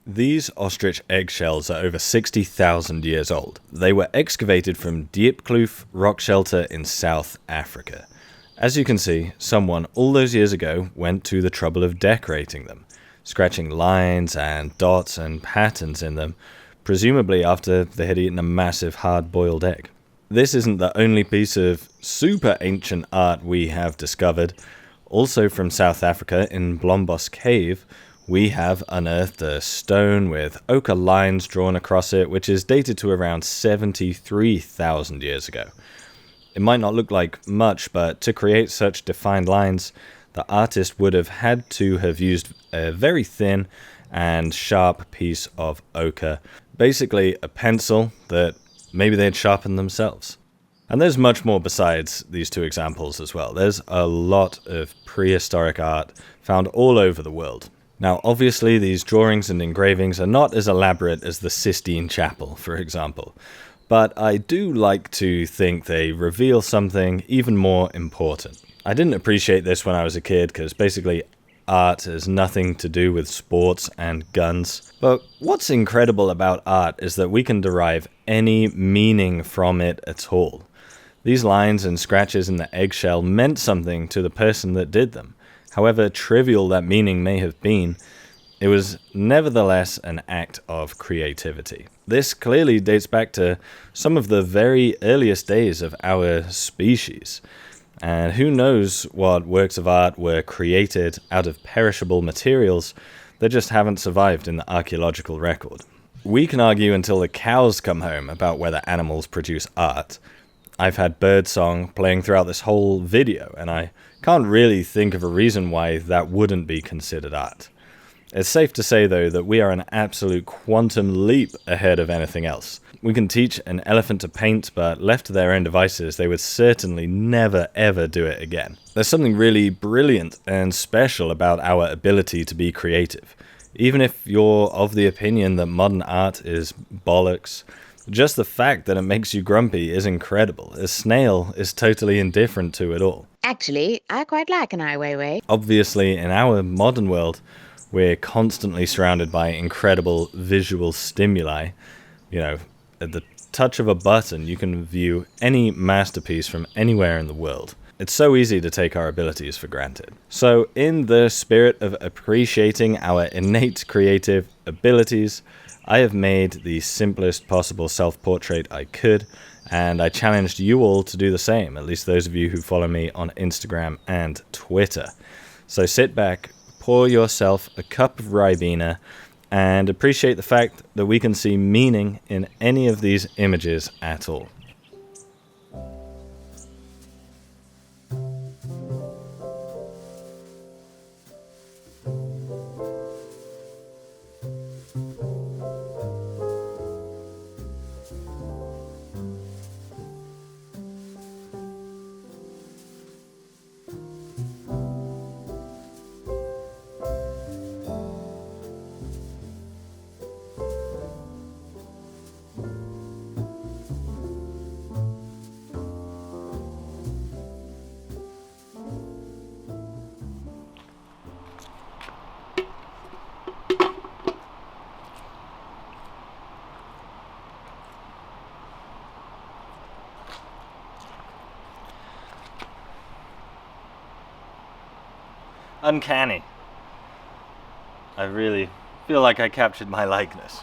These ostrich eggshells are over 60,000 years old. They were excavated from Diepkloof rock shelter in South Africa. As you can see, someone all those years ago went to the trouble of decorating them, scratching lines and dots and patterns in them, presumably after they had eaten a massive hard-boiled egg. This isn't the only piece of super ancient art we have discovered. Also from South Africa, in Blombos cave, we have unearthed a stone with ochre lines drawn across it, which is dated to around 73,000 years ago. It might not look like much, but to create such defined lines, the artist would have had to have used a very thin and sharp piece of ochre, basically a pencil that maybe they had sharpened themselves. And there's much more besides these two examples as well. There's a lot of prehistoric art found all over the world. Now, obviously, these drawings and engravings are not as elaborate as the Sistine Chapel, for example, but I do like to think they reveal something even more important. I didn't appreciate this when I was a kid, because basically art has nothing to do with sports and guns. But what's incredible about art is that we can derive any meaning from it at all. These lines and scratches in the eggshell meant something to the person that did them. However trivial that meaning may have been, it was nevertheless an act of creativity. This clearly dates back to some of the very earliest days of our species. And who knows what works of art were created out of perishable materials that just haven't survived in the archaeological record. We can argue until the cows come home about whether animals produce art. I've had birdsong playing throughout this whole video, and I can't really think of a reason why that wouldn't be considered art. It's safe to say, though, that we are an absolute quantum leap ahead of anything else. We can teach an elephant to paint, but left to their own devices, they would certainly never ever do it again. There's something really brilliant and special about our ability to be creative. Even if you're of the opinion that modern art is bollocks, just the fact that it makes you grumpy is incredible. A snail is totally indifferent to it all. Actually, I quite like an Ai Weiwei. Obviously, in our modern world, we're constantly surrounded by incredible visual stimuli. You know, at the touch of a button, you can view any masterpiece from anywhere in the world. It's so easy to take our abilities for granted. So, in the spirit of appreciating our innate creative abilities, I have made the simplest possible self-portrait I could, and I challenged you all to do the same, at least those of you who follow me on Instagram and Twitter. So sit back, pour yourself a cup of Ribena, and appreciate the fact that we can see meaning in any of these images at all. Uncanny. I really feel like I captured my likeness.